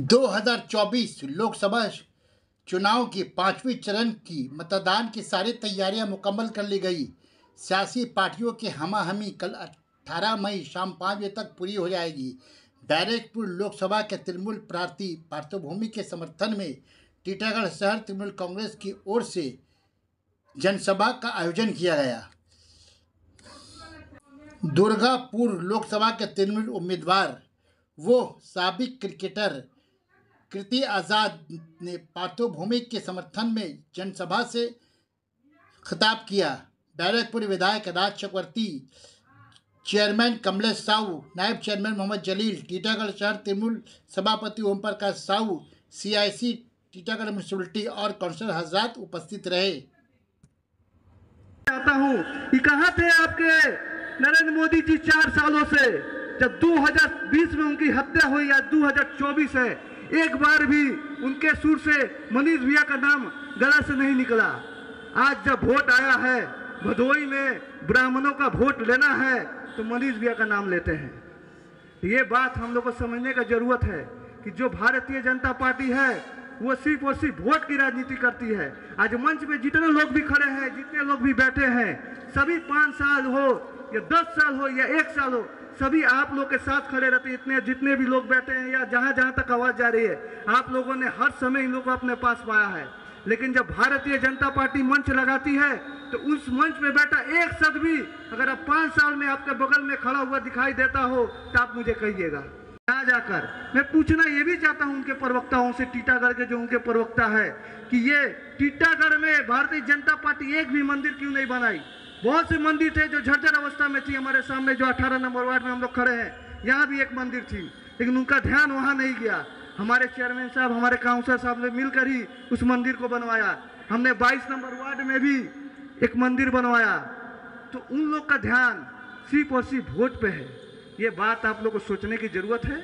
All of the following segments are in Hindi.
2024 लोकसभा चुनाव की 5वें चरण की मतदान की सारी तैयारियां मुकम्मल कर ली गई। सियासी पार्टियों की हमाहमी कल 18 मई शाम 5 बजे तक पूरी हो जाएगी। बैरकपुर लोकसभा के तृणमूल प्रार्थी पार्थभूमि के समर्थन में टीटागढ़ शहर तृणमूल कांग्रेस की ओर से जनसभा का आयोजन किया गया। दुर्गापुर लोकसभा के तृणमूल उम्मीदवार वो साबिक क्रिकेटर कृति आज़ाद ने पार्थभूमि के समर्थन में जनसभा से खिताब किया। बैरकपुर विधायक राज चक्रवर्ती, चेयरमैन कमलेश साहू, नायब चेयरमैन मोहम्मद जलील, टीटागढ़ शहर तृणमूल सभापति ओम प्रकाश साहू, CIC टीटागढ़ म्यूनिसिपलिटी और काउंसिलर हजरात उपस्थित रहे। चाहता हूं कि कहां थे आपके नरेंद्र मोदी जी 4 सालों से, जब 2020 में उनकी हत्या हुई या 2024 है, एक बार भी उनके सुर से मनीष भैया का नाम गला से नहीं निकला। आज जब वोट आया है, भदोई में ब्राह्मणों का वोट लेना है तो मनीष भैया का नाम लेते हैं। ये बात हम लोग को समझने का जरूरत है कि जो भारतीय जनता पार्टी है वो सिर्फ और सिर्फ वोट की राजनीति करती है। आज मंच में जितने लोग भी खड़े हैं, जितने लोग भी बैठे हैं, सभी 5 साल हो या 10 साल हो या 1 साल हो, सभी आप लोग के साथ खड़े रहते। इतने जितने भी लोग बैठे हैं या जहां जहां तक आवाज जा रही है, आप लोगों ने हर समय इन लोगों को अपने पास पाया है। लेकिन जब भारतीय जनता पार्टी मंच लगाती है तो उस मंच पे बैठा एक शब्द भी अगर आप 5 साल में आपके बगल में खड़ा हुआ दिखाई देता हो तो आप मुझे कहिएगा। यहाँ जाकर मैं पूछना ये भी चाहता हूँ उनके प्रवक्ताओं से, टीटागढ़ के जो उनके प्रवक्ता है, कि ये टीटागढ़ में भारतीय जनता पार्टी एक भी मंदिर क्यों नहीं बनाई? बहुत से मंदिर थे जो झरझर अवस्था में थी। हमारे सामने जो 18 नंबर वार्ड में हम लोग खड़े हैं, यहाँ भी एक मंदिर थी, लेकिन उनका ध्यान वहाँ नहीं गया। हमारे चेयरमैन साहब, हमारे काउंसलर साहब ने मिलकर ही उस मंदिर को बनवाया। हमने 22 नंबर वार्ड में भी एक मंदिर बनवाया। तो उन लोग का ध्यान सिर्फ और सिर्फ वोट पे है। ये बात आप लोग को सोचने की जरूरत है।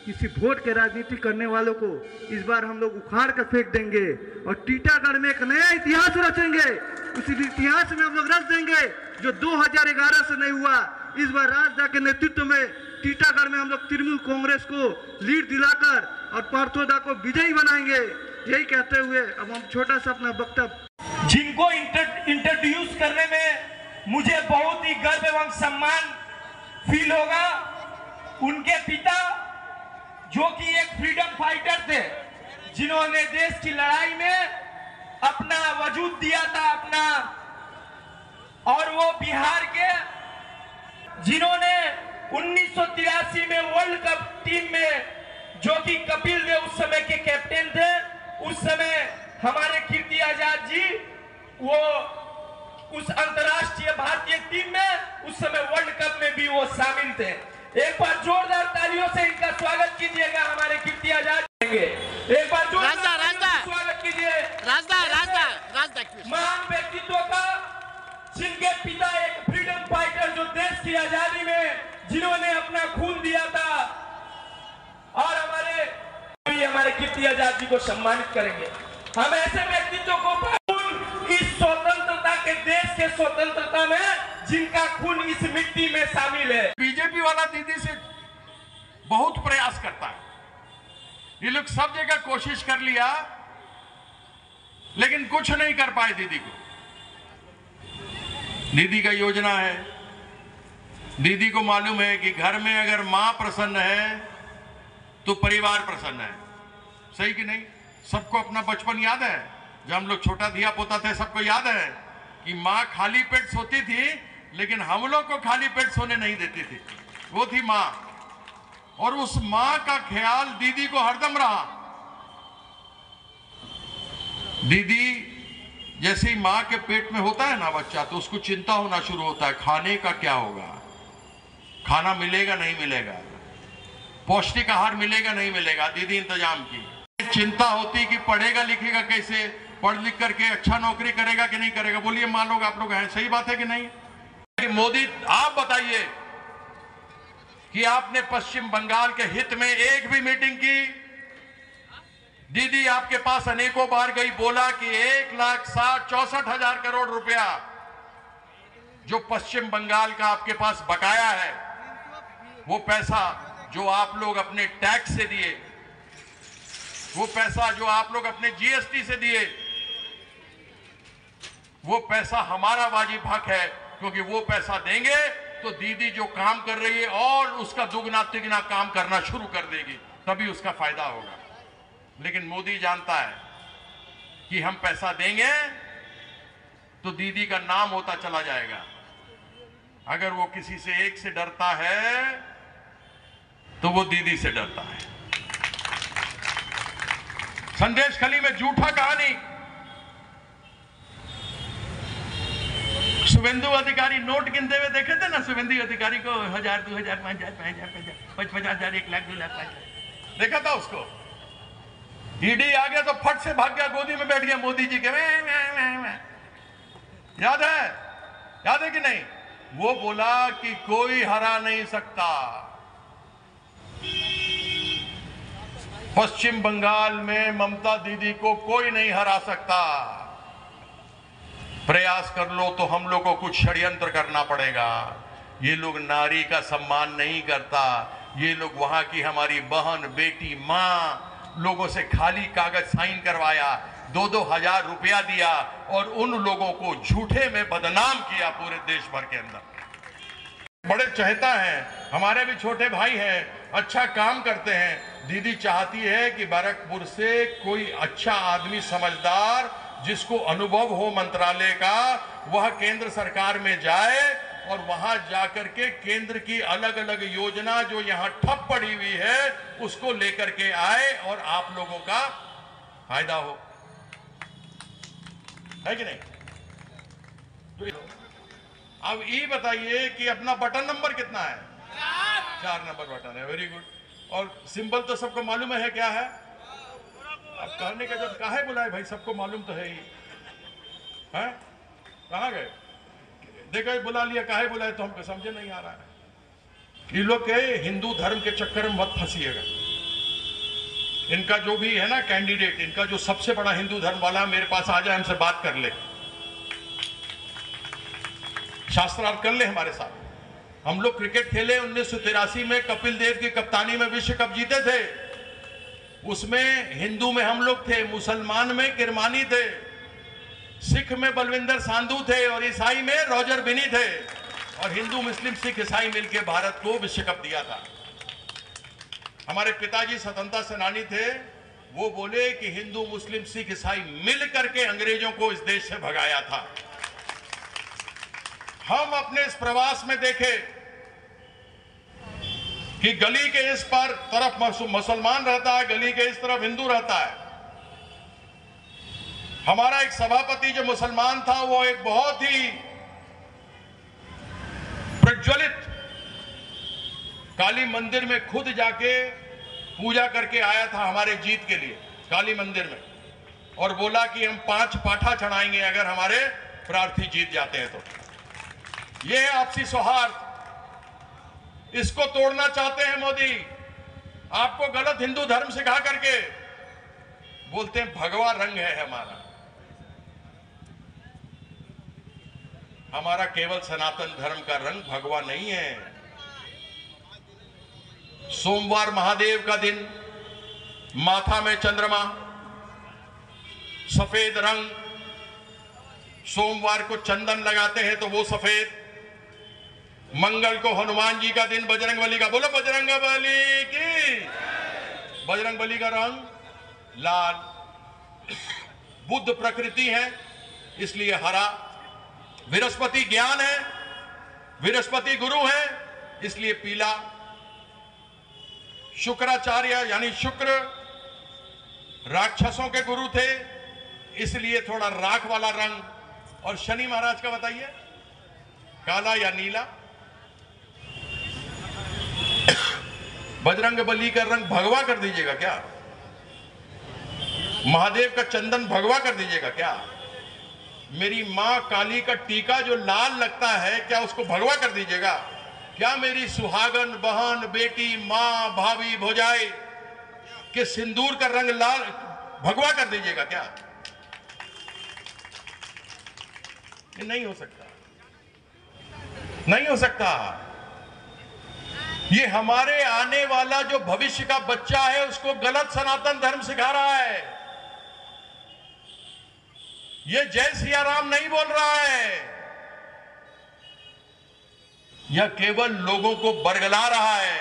किसी वोट के राजनीति करने वालों को इस बार हम लोग उखाड़ कर फेंक देंगे और टीटागढ़ में एक नया इतिहास रचेंगे। उसी इतिहास में हम लोग रच देंगे जो 2011 से नहीं हुआ। इस बार राजदा के नेतृत्व में टीटागढ़ में हम लोग तृणमूल कांग्रेस को लीड दिलाकर और पार्थोदा को विजयी बनाएंगे। यही कहते हुए अब हम छोटा सा अपना वक्तव्य, जिनको इंट्रोड्यूस करने में मुझे बहुत ही गर्व एवं सम्मान फील होगा, उनके पिता जो कि एक फ्रीडम फाइटर थे, जिन्होंने देश की लड़ाई में अपना वजूद दिया था अपना, और वो बिहार के जिन्होंने 1983 में वर्ल्ड कप टीम में, जो कि कपिल देव उस समय के कैप्टन थे, उस समय हमारे कीर्ति आजाद जी वो उस अंतर्राष्ट्रीय भारतीय टीम में उस समय वर्ल्ड कप में भी वो शामिल थे। एक बार जोरदार तालियों से इनका स्वागत कीजिएगा। हमारे कीर्ति आजाद एक बार जोरदार स्वागत कीजिए महान व्यक्तित्व का, जिनके पिता एक फ्रीडम फाइटर, जो देश की आजादी में जिन्होंने अपना खून दिया था। और हमारे कीर्ति आजाद जी को सम्मानित करेंगे। हम ऐसे व्यक्तित्व को इस स्वतंत्रता के, देश के स्वतंत्रता में जिनका खून इस मिट्टी में शामिल है। बीजेपी वाला दीदी से बहुत प्रयास करता है। ये लोग सब जगह कोशिश कर लिया लेकिन कुछ नहीं कर पाए दीदी को। दीदी का योजना है, दीदी को मालूम है कि घर में अगर मां प्रसन्न है तो परिवार प्रसन्न है। सही कि नहीं? सबको अपना बचपन याद है, जब हम लोग छोटा धिया पोता थे, सबको याद है कि माँ खाली पेट सोती थी, लेकिन हम लोग को खाली पेट सोने नहीं देती थी। वो थी माँ, और उस माँ का ख्याल दीदी को हरदम रहा। दीदी जैसे ही माँ के पेट में होता है ना बच्चा, तो उसको चिंता होना शुरू होता है, खाने का क्या होगा, खाना मिलेगा नहीं मिलेगा, पौष्टिक आहार मिलेगा नहीं मिलेगा। दीदी इंतजाम की। चिंता होती कि पढ़ेगा लिखेगा कैसे, पढ़ लिख करके अच्छा नौकरी करेगा कि नहीं करेगा। बोलिए मान लोग आप लोग हैं, सही बात है कि नहीं? कि मोदी, आप बताइए कि आपने पश्चिम बंगाल के हित में एक भी मीटिंग की? दीदी आपके पास अनेकों बार गई, बोला कि 1,64,000 करोड़ रुपया जो पश्चिम बंगाल का आपके पास बकाया है, वो पैसा जो आप लोग अपने टैक्स से दिए, वो पैसा जो आप लोग अपने जीएसटी से दिए, वो पैसा हमारा वाजिब हक है, क्योंकि वो पैसा देंगे तो दीदी जो काम कर रही है और उसका दुगना तिगना काम करना शुरू कर देगी, तभी उसका फायदा होगा। लेकिन मोदी जानता है कि हम पैसा देंगे तो दीदी का नाम होता चला जाएगा। अगर वो किसी से एक से डरता है तो वो दीदी से डरता है। संदेश खली में झूठा कहानी, शुभेंदु अधिकारी नोट गिनते हुए देखे थे ना, शुभेंदु अधिकारी को 1000, 2000, 5000, 50,000, 1 लाख, 2 लाख, 5 लाख देखा था उसको। ईडी आ गया तो फट से भाग गया, गोदी में बैठ गया मोदी जी के। याद है कि नहीं? वो बोला कि कोई हरा नहीं सकता। पश्चिम बंगाल में ममता दीदी को कोई नहीं हरा सकता। प्रयास कर लो तो हम लोग को कुछ षड्यंत्र करना पड़ेगा। ये लोग नारी का सम्मान नहीं करता। ये लोग वहां की हमारी बहन, बेटी, मां लोगों से खाली कागज साइन करवाया, 2-2 हजार रुपया दिया और उन लोगों को झूठे में बदनाम किया पूरे देश भर के अंदर। बड़े चहेता हैं, हमारे भी छोटे भाई हैं, अच्छा काम करते हैं। दीदी चाहती है कि बैरकपुर से कोई अच्छा आदमी, समझदार, जिसको अनुभव हो मंत्रालय का, वह केंद्र सरकार में जाए और वहां जाकर के केंद्र की अलग अलग योजना जो यहां ठप पड़ी हुई है उसको लेकर के आए और आप लोगों का फायदा हो, है कि नहीं? तो अब ये बताइए कि अपना बटन नंबर कितना है? 4 नंबर बटन है। Very good. और सिंबल तो सबको मालूम है क्या है? अब कहने का जब काहे बुलाए भाई, सबको मालूम तो है ही। है कहाँ गए? देखो बुला लिया, काहे बुलाए तो हमको समझे नहीं आ रहा है। ये लोग के हिंदू धर्म के चक्कर में मत फंसिएगा। इनका जो भी है ना कैंडिडेट, इनका जो सबसे बड़ा हिंदू धर्म वाला, मेरे पास आ जाए, हमसे बात कर ले, शास्त्रार्थ कर ले हमारे साथ। हम लोग क्रिकेट खेले 1983 में, कपिल देव की कप्तानी में विश्व कप जीते थे। उसमें हिंदू में हम लोग थे, मुसलमान में किरमानी थे, सिख में बलविंदर सांधू थे और ईसाई में रॉजर बिनी थे। और हिंदू, मुस्लिम, सिख, ईसाई मिलकर भारत को विश्व कप दिया था। हमारे पिताजी स्वतंत्रता सेनानी थे, वो बोले कि हिंदू, मुस्लिम, सिख, ईसाई मिल करके अंग्रेजों को इस देश से भगाया था। हम अपने इस प्रवास में देखे कि गली के इस पर तरफ मुसलमान रहता है, गली के इस तरफ हिंदू रहता है। हमारा एक सभापति जो मुसलमान था, वो एक बहुत ही प्रज्वलित काली मंदिर में खुद जाके पूजा करके आया था हमारे जीत के लिए काली मंदिर में, और बोला कि हम 5 पाठा चढ़ाएंगे अगर हमारे प्रार्थी जीत जाते हैं तो। यह है आपसी सौहार्द। इसको तोड़ना चाहते हैं मोदी। आपको गलत हिंदू धर्म सिखा करके बोलते हैं भगवा रंग है हमारा। हमारा केवल सनातन धर्म का रंग भगवा नहीं है। सोमवार महादेव का दिन, माथा में चंद्रमा, सफेद रंग, सोमवार को चंदन लगाते हैं तो वो सफेद। मंगल को हनुमान जी का दिन, बजरंगबली का, बोलो बजरंगबली की। बजरंगबली का रंग लाल। बुद्ध प्रकृति है इसलिए हरा। बृहस्पति ज्ञान है, बृहस्पति गुरु है इसलिए पीला। शुक्राचार्य यानी शुक्र राक्षसों के गुरु थे इसलिए थोड़ा राख वाला रंग। और शनि महाराज का बताइए, काला या नीला। बजरंगबली का रंग भगवा कर दीजिएगा क्या? महादेव का चंदन भगवा कर दीजिएगा क्या? मेरी मां काली का टीका जो लाल लगता है, क्या उसको भगवा कर दीजिएगा क्या? मेरी सुहागन बहन, बेटी, मां, भाभी, भौजाई के सिंदूर का रंग लाल भगवा कर दीजिएगा क्या? ये नहीं हो सकता, नहीं हो सकता। ये हमारे आने वाला जो भविष्य का बच्चा है उसको गलत सनातन धर्म सिखा रहा है। ये जय सिया राम नहीं बोल रहा है, यह केवल लोगों को बरगला रहा है।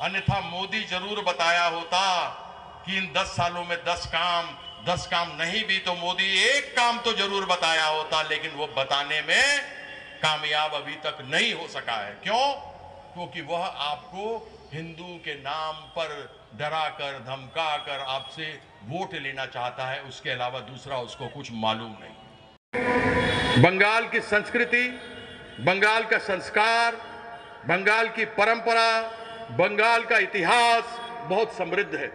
अन्यथा मोदी जरूर बताया होता कि इन 10 सालों में 10 काम नहीं भी तो मोदी एक काम तो जरूर बताया होता, लेकिन वो बताने में कामयाब अभी तक नहीं हो सका है। क्यों? क्योंकि वह आपको हिंदू के नाम पर डरा कर धमका कर आपसे वोट लेना चाहता है, उसके अलावा दूसरा उसको कुछ मालूम नहीं। बंगाल की संस्कृति, बंगाल का संस्कार, बंगाल की परंपरा, बंगाल का इतिहास बहुत समृद्ध है।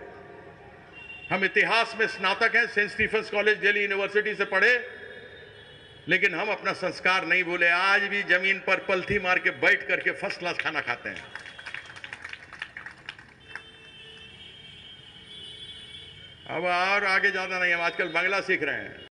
हम इतिहास में स्नातक हैं, Saint Stephen's College Delhi University से पढ़े, लेकिन हम अपना संस्कार नहीं भूले। आज भी जमीन पर पलथी मार के बैठ करके फर्स्ट क्लास खाना खाते हैं। अब और आगे ज्यादा नहीं, हम आजकल बांग्ला सीख रहे हैं।